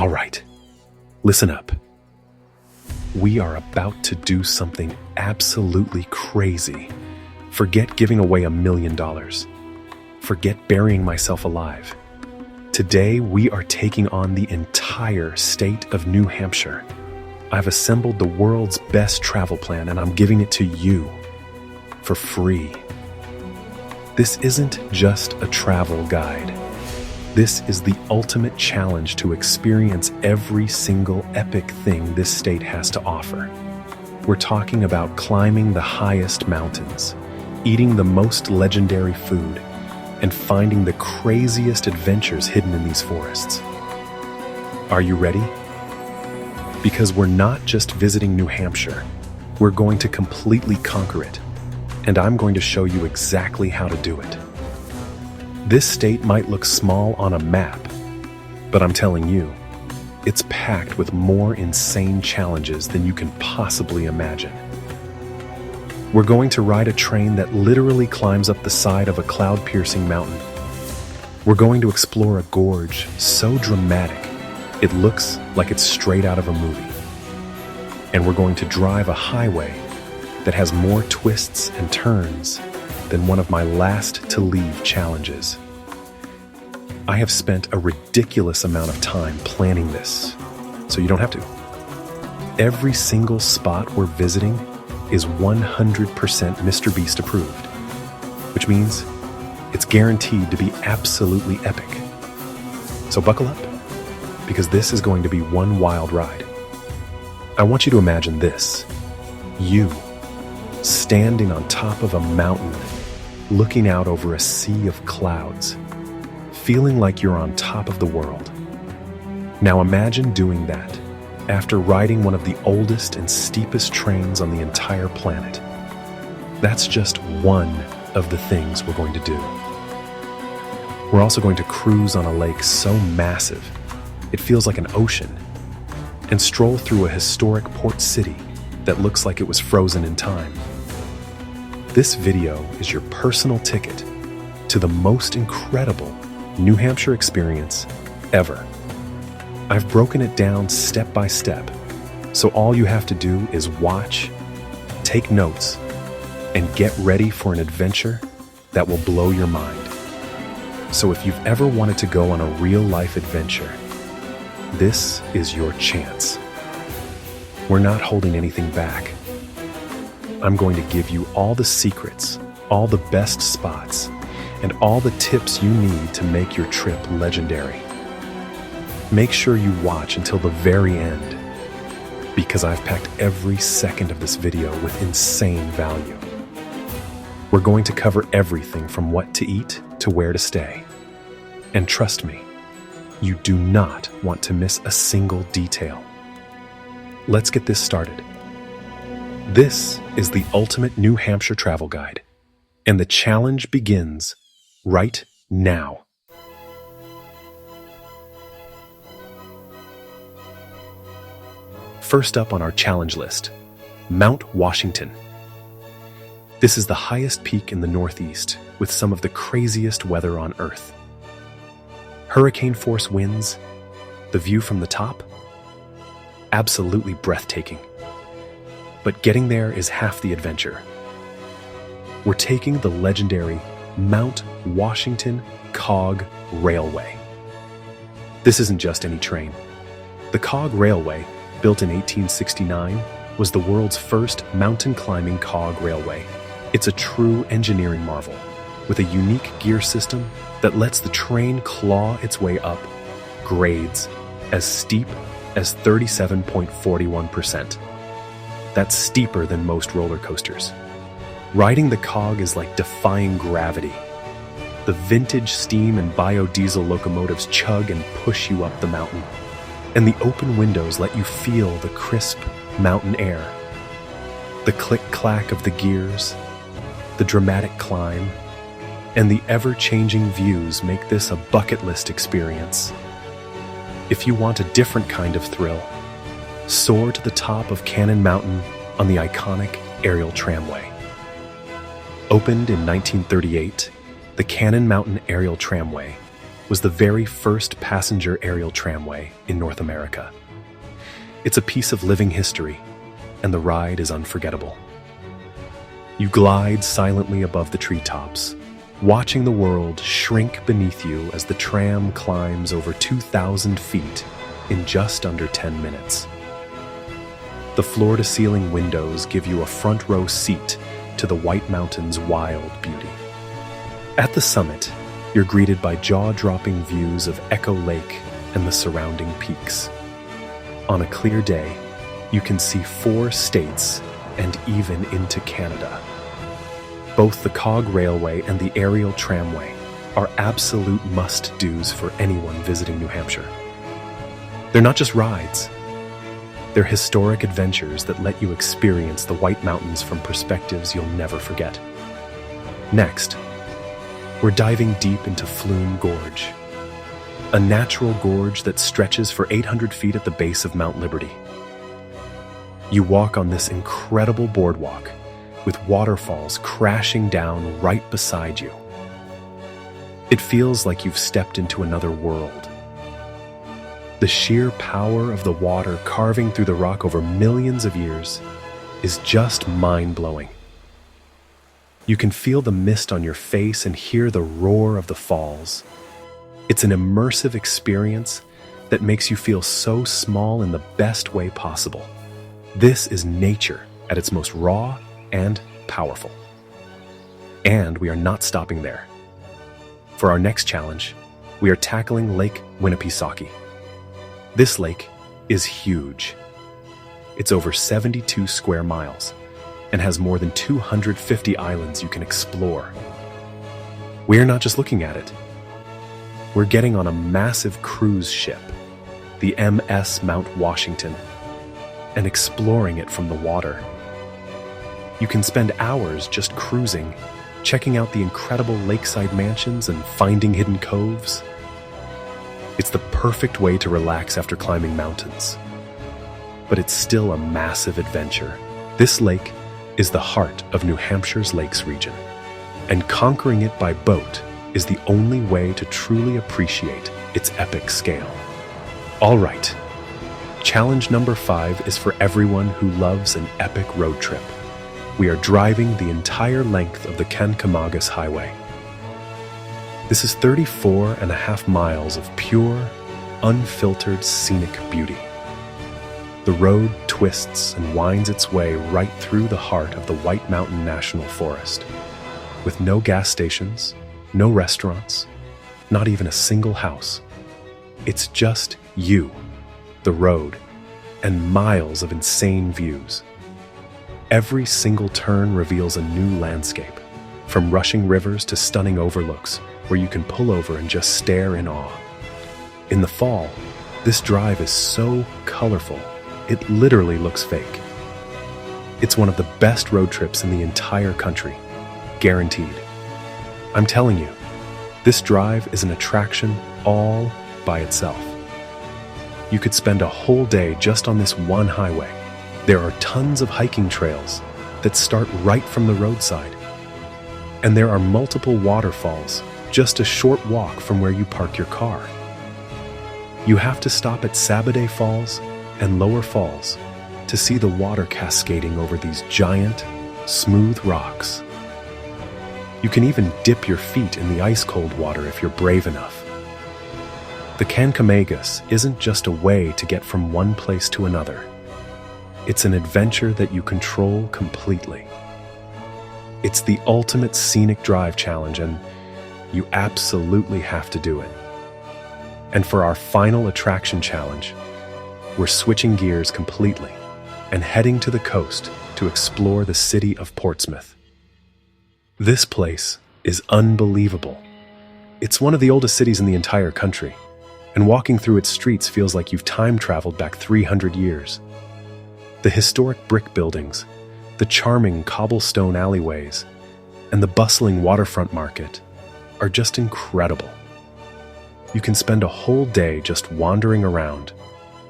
All right, listen up. We are about to do something absolutely crazy. Forget giving away $1 million. Forget burying myself alive. Today, we are taking on the entire state of New Hampshire. I've assembled the world's best travel plan, and I'm giving it to you for free. This isn't just a travel guide. This is the ultimate challenge to experience every single epic thing this state has to offer. We're talking about climbing the highest mountains, eating the most legendary food, and finding the craziest adventures hidden in these forests. Are you ready? Because we're not just visiting New Hampshire, we're going to completely conquer it, and I'm going to show you exactly how to do it. This state might look small on a map, but I'm telling you, it's packed with more insane challenges than you can possibly imagine. We're going to ride a train that literally climbs up the side of a cloud-piercing mountain. We're going to explore a gorge so dramatic, it looks like it's straight out of a movie. And we're going to drive a highway that has more twists and turns than one of my last-to-leave challenges. I have spent a ridiculous amount of time planning this, so you don't have to. Every single spot we're visiting is 100% Mr. Beast approved, which means it's guaranteed to be absolutely epic. So buckle up, because this is going to be one wild ride. I want you to imagine this: you standing on top of a mountain, looking out over a sea of clouds, feeling like you're on top of the world. Now imagine doing that after riding one of the oldest and steepest trains on the entire planet. That's just one of the things we're going to do. We're also going to cruise on a lake so massive, it feels like an ocean, and stroll through a historic port city that looks like it was frozen in time. This video is your personal ticket to the most incredible New Hampshire experience ever. I've broken it down step by step, so all you have to do is watch, take notes, and get ready for an adventure that will blow your mind. So if you've ever wanted to go on a real-life adventure, this is your chance. We're not holding anything back. I'm going to give you all the secrets, all the best spots, and all the tips you need to make your trip legendary. Make sure you watch until the very end, because I've packed every second of this video with insane value. We're going to cover everything from what to eat to where to stay. And trust me, you do not want to miss a single detail. Let's get this started. This is the ultimate New Hampshire travel guide, and the challenge begins right now. First up on our challenge list, Mount Washington. This is the highest peak in the Northeast with some of the craziest weather on Earth. Hurricane-force winds, the view from the top, absolutely breathtaking. But getting there is half the adventure. We're taking the legendary Mount Washington Cog Railway. This isn't just any train. The Cog Railway, built in 1869, was the world's first mountain climbing cog railway. It's a true engineering marvel, with a unique gear system that lets the train claw its way up grades as steep as 37.41%. That's steeper than most roller coasters. Riding the cog is like defying gravity. The vintage steam and biodiesel locomotives chug and push you up the mountain, and the open windows let you feel the crisp mountain air. The click-clack of the gears, the dramatic climb, and the ever-changing views make this a bucket list experience. If you want a different kind of thrill, soar to the top of Cannon Mountain on the iconic aerial tramway. Opened in 1938, the Cannon Mountain Aerial Tramway was the very first passenger aerial tramway in North America. It's a piece of living history, and the ride is unforgettable. You glide silently above the treetops, watching the world shrink beneath you as the tram climbs over 2,000 feet in just under 10 minutes. The floor-to-ceiling windows give you a front-row seat to the White Mountains' wild beauty. At the summit, you're greeted by jaw-dropping views of Echo Lake and the surrounding peaks. On a clear day, you can see 4 states and even into Canada. Both the Cog Railway and the aerial tramway are absolute must-dos for anyone visiting New Hampshire. They're not just rides. They're historic adventures that let you experience the White Mountains from perspectives you'll never forget. Next, we're diving deep into Flume Gorge, a natural gorge that stretches for 800 feet at the base of Mount Liberty. You walk on this incredible boardwalk with waterfalls crashing down right beside you. It feels like you've stepped into another world. The sheer power of the water carving through the rock over millions of years is just mind-blowing. You can feel the mist on your face and hear the roar of the falls. It's an immersive experience that makes you feel so small in the best way possible. This is nature at its most raw and powerful. And we are not stopping there. For our next challenge, we are tackling Lake Winnipesaukee. This lake is huge. It's over 72 square miles and has more than 250 islands you can explore. We're not just looking at it. We're getting on a massive cruise ship, the MS Mount Washington, and exploring it from the water. You can spend hours just cruising, checking out the incredible lakeside mansions and finding hidden coves. It's the perfect way to relax after climbing mountains. But it's still a massive adventure. This lake is the heart of New Hampshire's lakes region, and conquering it by boat is the only way to truly appreciate its epic scale. All right, challenge number 5 is for everyone who loves an epic road trip. We are driving the entire length of the Kancamagus Highway. This is 34.5 miles of pure, unfiltered scenic beauty. The road twists and winds its way right through the heart of the White Mountain National Forest, with no gas stations, no restaurants, not even a single house. It's just you, the road, and miles of insane views. Every single turn reveals a new landscape, from rushing rivers to stunning overlooks, where you can pull over and just stare in awe. In the fall, this drive is so colorful, it literally looks fake. It's one of the best road trips in the entire country, guaranteed. I'm telling you, this drive is an attraction all by itself. You could spend a whole day just on this one highway. There are tons of hiking trails that start right from the roadside. And there are multiple waterfalls just a short walk from where you park your car. You have to stop at Sabaday Falls and Lower Falls to see the water cascading over these giant, smooth rocks. You can even dip your feet in the ice-cold water if you're brave enough. The Kancamagus isn't just a way to get from one place to another. It's an adventure that you control completely. It's the ultimate scenic drive challenge, and you absolutely have to do it. And for our final attraction challenge, we're switching gears completely and heading to the coast to explore the city of Portsmouth. This place is unbelievable. It's one of the oldest cities in the entire country, and walking through its streets feels like you've time traveled back 300 years. The historic brick buildings, the charming cobblestone alleyways, and the bustling waterfront market are just incredible. You can spend a whole day just wandering around,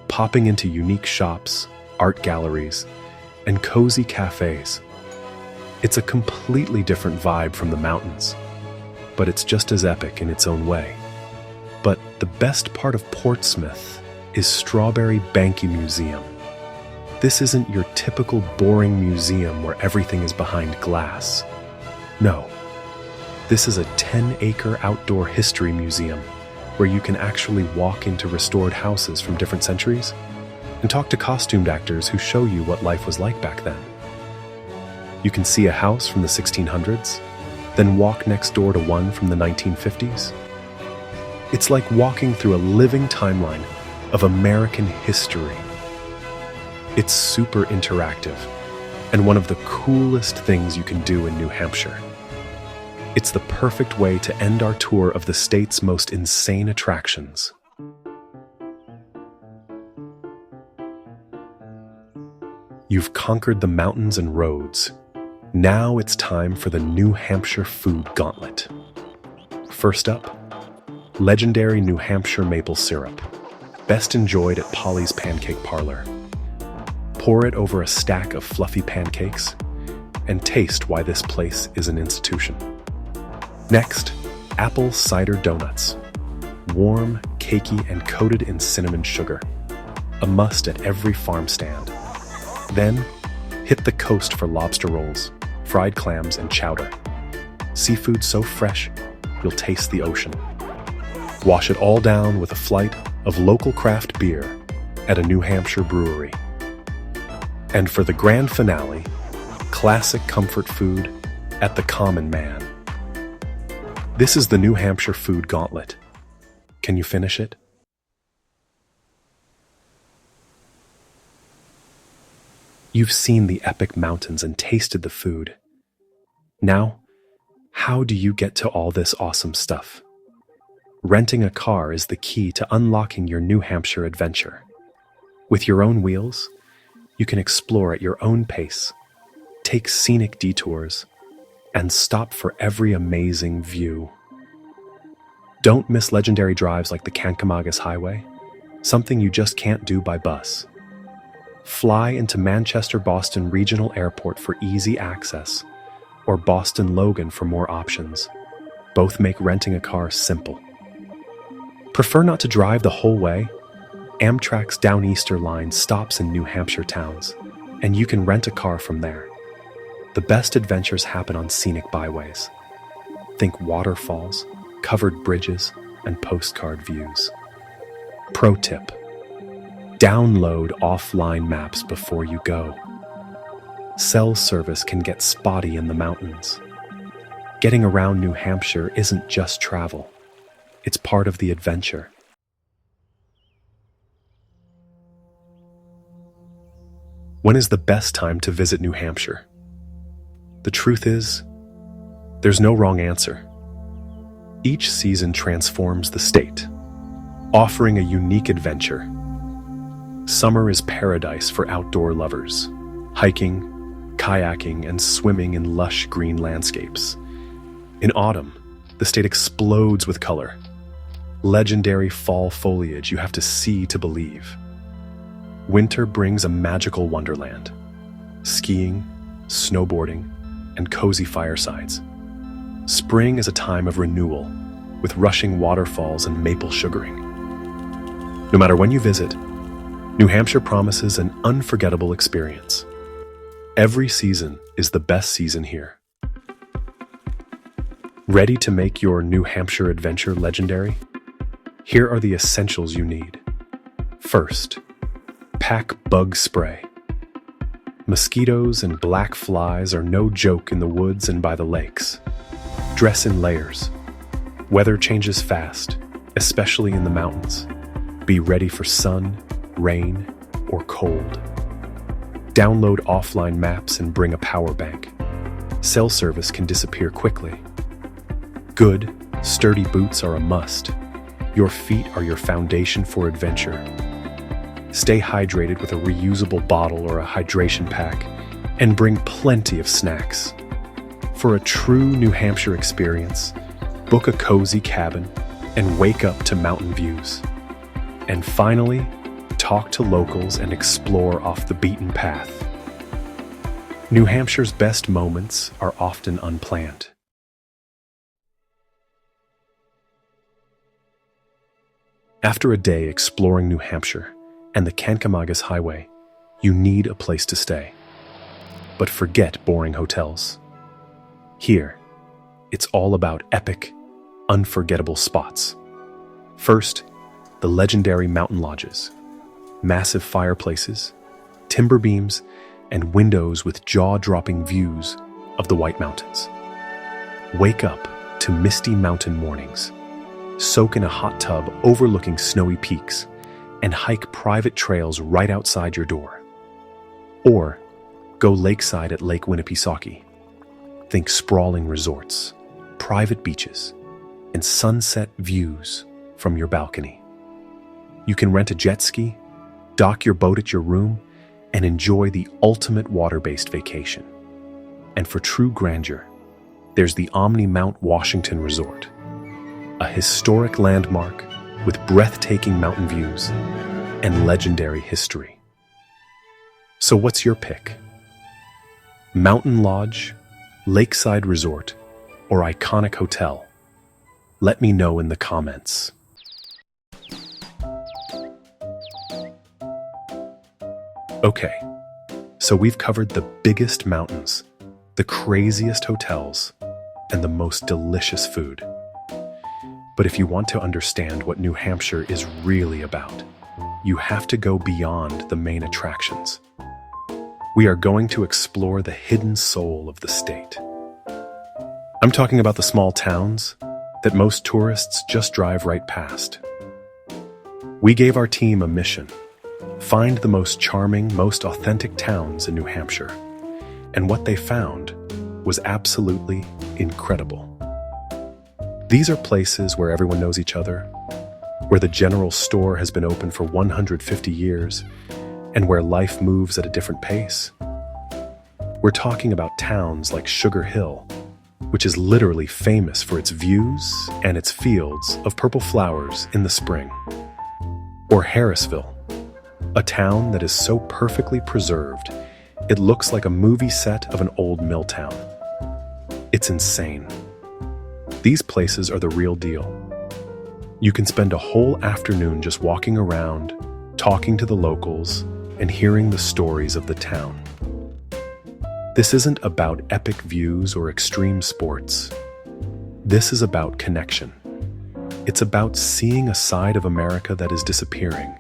popping into unique shops, art galleries, and cozy cafes. It's a completely different vibe from the mountains, but it's just as epic in its own way. But the best part of Portsmouth is Strawberry Banky Museum. This isn't your typical boring museum where everything is behind glass. No, this is a 10-acre outdoor history museum where you can actually walk into restored houses from different centuries and talk to costumed actors who show you what life was like back then. You can see a house from the 1600s, then walk next door to one from the 1950s. It's like walking through a living timeline of American history. It's super interactive and one of the coolest things you can do in New Hampshire. It's the perfect way to end our tour of the state's most insane attractions. You've conquered the mountains and roads. Now it's time for the New Hampshire food gauntlet. First up, legendary New Hampshire maple syrup, best enjoyed at Polly's Pancake Parlor. Pour it over a stack of fluffy pancakes and taste why this place is an institution. Next, apple cider donuts, warm, cakey, and coated in cinnamon sugar, a must at every farm stand. Then, hit the coast for lobster rolls, fried clams, and chowder. Seafood so fresh, you'll taste the ocean. Wash it all down with a flight of local craft beer at a New Hampshire brewery. And for the grand finale, classic comfort food at the Common Man. This is the New Hampshire food gauntlet. Can you finish it? You've seen the epic mountains and tasted the food. Now, how do you get to all this awesome stuff? Renting a car is the key to unlocking your New Hampshire adventure. With your own wheels, you can explore at your own pace, take scenic detours, and stop for every amazing view. Don't miss legendary drives like the Kancamagus Highway, something you just can't do by bus. Fly into Manchester-Boston Regional Airport for easy access, or Boston Logan for more options. Both make renting a car simple. Prefer not to drive the whole way? Amtrak's Downeaster line stops in New Hampshire towns, and you can rent a car from there. The best adventures happen on scenic byways. Think waterfalls, covered bridges, and postcard views. Pro tip: download offline maps before you go. Cell service can get spotty in the mountains. Getting around New Hampshire isn't just travel. It's part of the adventure. When is the best time to visit New Hampshire? The truth is, there's no wrong answer. Each season transforms the state, offering a unique adventure. Summer is paradise for outdoor lovers, hiking, kayaking, and swimming in lush green landscapes. In autumn, the state explodes with color. Legendary fall foliage you have to see to believe. Winter brings a magical wonderland. Skiing, snowboarding, and cozy firesides. Spring is a time of renewal, with rushing waterfalls and maple sugaring. No matter when you visit, New Hampshire promises an unforgettable experience. Every season is the best season here. Ready to make your New Hampshire adventure legendary? Here are the essentials you need. First, pack bug spray. Mosquitoes and black flies are no joke in the woods and by the lakes. Dress in layers. Weather changes fast, especially in the mountains. Be ready for sun, rain, or cold. Download offline maps and bring a power bank. Cell service can disappear quickly. Good, sturdy boots are a must. Your feet are your foundation for adventure. Stay hydrated with a reusable bottle or a hydration pack, and bring plenty of snacks. For a true New Hampshire experience, book a cozy cabin and wake up to mountain views. And finally, talk to locals and explore off the beaten path. New Hampshire's best moments are often unplanned. After a day exploring New Hampshire and the Kancamagus Highway, you need a place to stay. But forget boring hotels. Here, it's all about epic, unforgettable spots. First, the legendary mountain lodges, massive fireplaces, timber beams, and windows with jaw-dropping views of the White Mountains. Wake up to misty mountain mornings, soak in a hot tub overlooking snowy peaks, and hike private trails right outside your door. Or go lakeside at Lake Winnipesaukee. Think sprawling resorts, private beaches, and sunset views from your balcony. You can rent a jet ski, dock your boat at your room, and enjoy the ultimate water-based vacation. And for true grandeur, there's the Omni Mount Washington Resort, a historic landmark with breathtaking mountain views and legendary history. So what's your pick? Mountain lodge, lakeside resort, or iconic hotel? Let me know in the comments. Okay, so we've covered the biggest mountains, the craziest hotels, and the most delicious food. But if you want to understand what New Hampshire is really about, you have to go beyond the main attractions. We are going to explore the hidden soul of the state. I'm talking about the small towns that most tourists just drive right past. We gave our team a mission: find the most charming, most authentic towns in New Hampshire. And what they found was absolutely incredible. These are places where everyone knows each other, where the general store has been open for 150 years, and where life moves at a different pace. We're talking about towns like Sugar Hill, which is literally famous for its views and its fields of purple flowers in the spring. Or Harrisville, a town that is so perfectly preserved, it looks like a movie set of an old mill town. It's insane. These places are the real deal. You can spend a whole afternoon just walking around, talking to the locals, and hearing the stories of the town. This isn't about epic views or extreme sports. This is about connection. It's about seeing a side of America that is disappearing.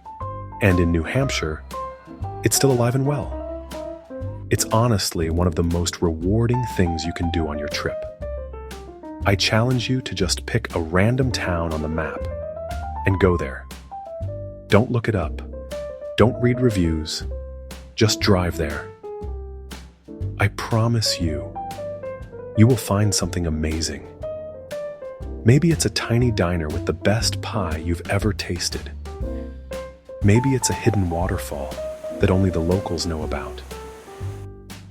And in New Hampshire, it's still alive and well. It's honestly one of the most rewarding things you can do on your trip. I challenge you to just pick a random town on the map and go there. Don't look it up. Don't read reviews. Just drive there. I promise you, you will find something amazing. Maybe it's a tiny diner with the best pie you've ever tasted. Maybe it's a hidden waterfall that only the locals know about.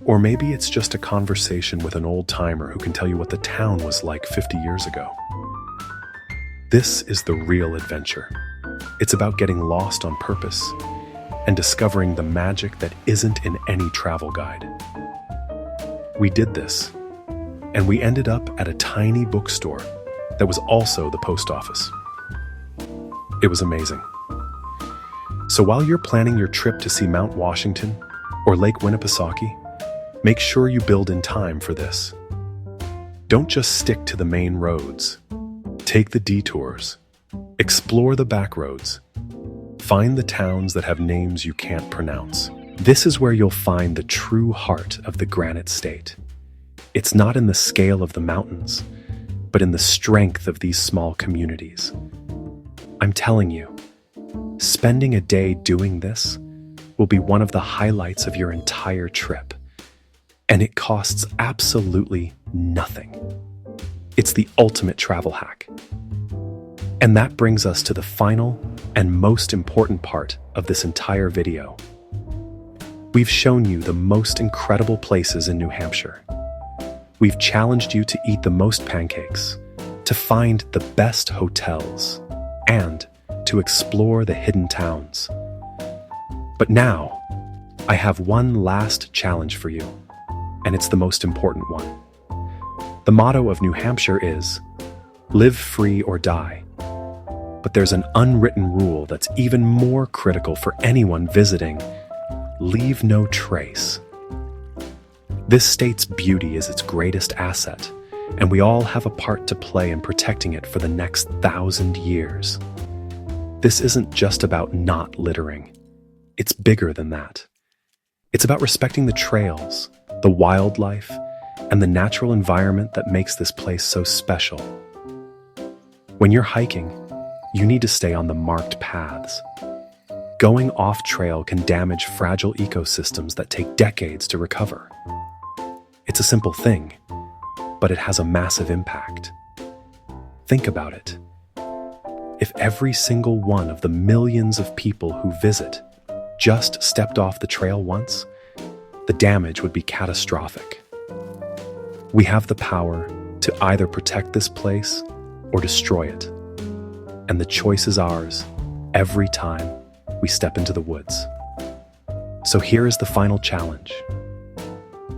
Or maybe it's just a conversation with an old-timer who can tell you what the town was like 50 years ago. This is the real adventure. It's about getting lost on purpose and discovering the magic that isn't in any travel guide. We did this, and we ended up at a tiny bookstore that was also the post office. It was amazing. So while you're planning your trip to see Mount Washington or Lake Winnipesaukee, make sure you build in time for this. Don't just stick to the main roads. Take the detours. Explore the back roads. Find the towns that have names you can't pronounce. This is where you'll find the true heart of the Granite State. It's not in the scale of the mountains, but in the strength of these small communities. I'm telling you, spending a day doing this will be one of the highlights of your entire trip. And it costs absolutely nothing. It's the ultimate travel hack. And that brings us to the final and most important part of this entire video. We've shown you the most incredible places in New Hampshire. We've challenged you to eat the most pancakes, to find the best hotels, and to explore the hidden towns. But now, I have one last challenge for you, and it's the most important one. The motto of New Hampshire is, live free or die. But there's an unwritten rule that's even more critical for anyone visiting: leave no trace. This state's beauty is its greatest asset, and we all have a part to play in protecting it for the next 1,000 years. This isn't just about not littering. It's bigger than that. It's about respecting the trails, the wildlife, and the natural environment that makes this place so special. When you're hiking, you need to stay on the marked paths. Going off-trail can damage fragile ecosystems that take decades to recover. It's a simple thing, but it has a massive impact. Think about it. If every single one of the millions of people who visit just stepped off the trail once, the damage would be catastrophic. We have the power to either protect this place or destroy it. And the choice is ours every time we step into the woods. So here is the final challenge.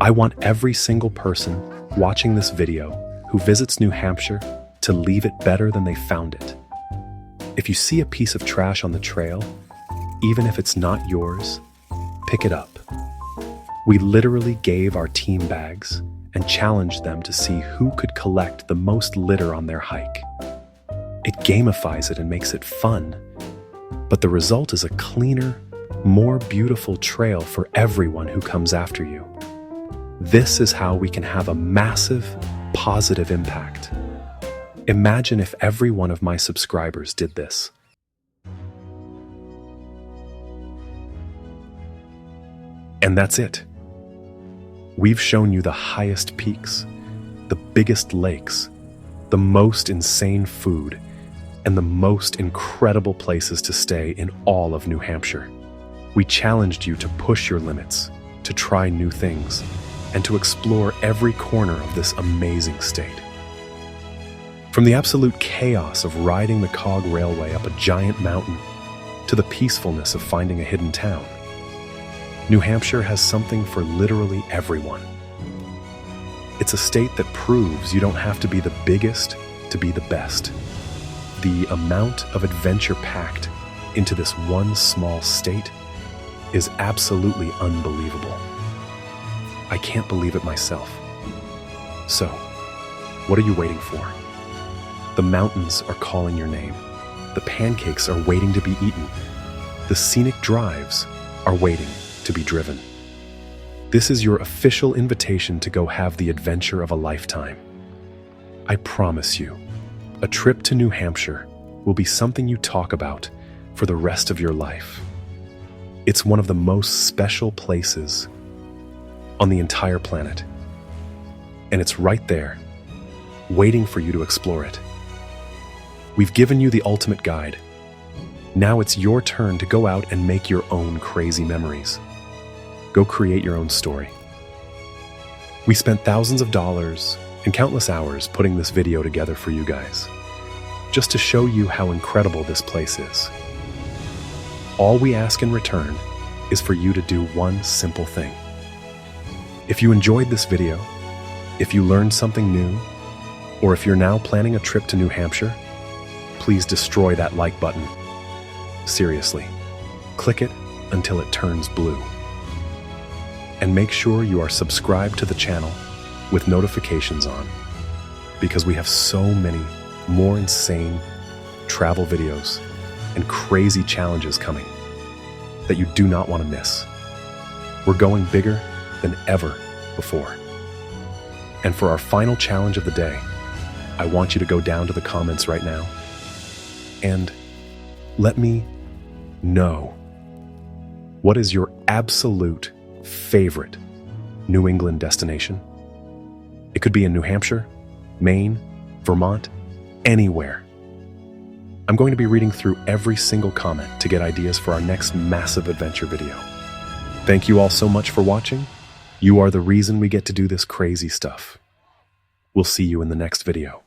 I want every single person watching this video who visits New Hampshire to leave it better than they found it. If you see a piece of trash on the trail, even if it's not yours, pick it up. We literally gave our team bags and challenged them to see who could collect the most litter on their hike. It gamifies it and makes it fun, but the result is a cleaner, more beautiful trail for everyone who comes after you. This is how we can have a massive, positive impact. Imagine if every one of my subscribers did this. And that's it. We've shown you the highest peaks, the biggest lakes, the most insane food, and the most incredible places to stay in all of New Hampshire. We challenged you to push your limits, to try new things, and to explore every corner of this amazing state. From the absolute chaos of riding the Cog Railway up a giant mountain to the peacefulness of finding a hidden town, New Hampshire has something for literally everyone. It's a state that proves you don't have to be the biggest to be the best. The amount of adventure packed into this one small state is absolutely unbelievable. I can't believe it myself. So, what are you waiting for? The mountains are calling your name. The pancakes are waiting to be eaten. The scenic drives are waiting to be driven. This is your official invitation to go have the adventure of a lifetime. I promise you, a trip to New Hampshire will be something you talk about for the rest of your life. It's one of the most special places on the entire planet. And it's right there, waiting for you to explore it. We've given you the ultimate guide. Now it's your turn to go out and make your own crazy memories. Go create your own story. We spent thousands of dollars and countless hours putting this video together for you guys, just to show you how incredible this place is. All we ask in return is for you to do one simple thing. If you enjoyed this video, if you learned something new, or if you're now planning a trip to New Hampshire, please destroy that like button. Seriously, click it until it turns blue. And make sure you are subscribed to the channel with notifications on, because we have so many more insane travel videos and crazy challenges coming that you do not want to miss. We're going bigger than ever before. And for our final challenge of the day, I want you to go down to the comments right now and let me know, what is your absolute favorite New England destination? It could be in New Hampshire, Maine, Vermont, anywhere. I'm going to be reading through every single comment to get ideas for our next massive adventure video. Thank you all so much for watching. You are the reason we get to do this crazy stuff. We'll see you in the next video.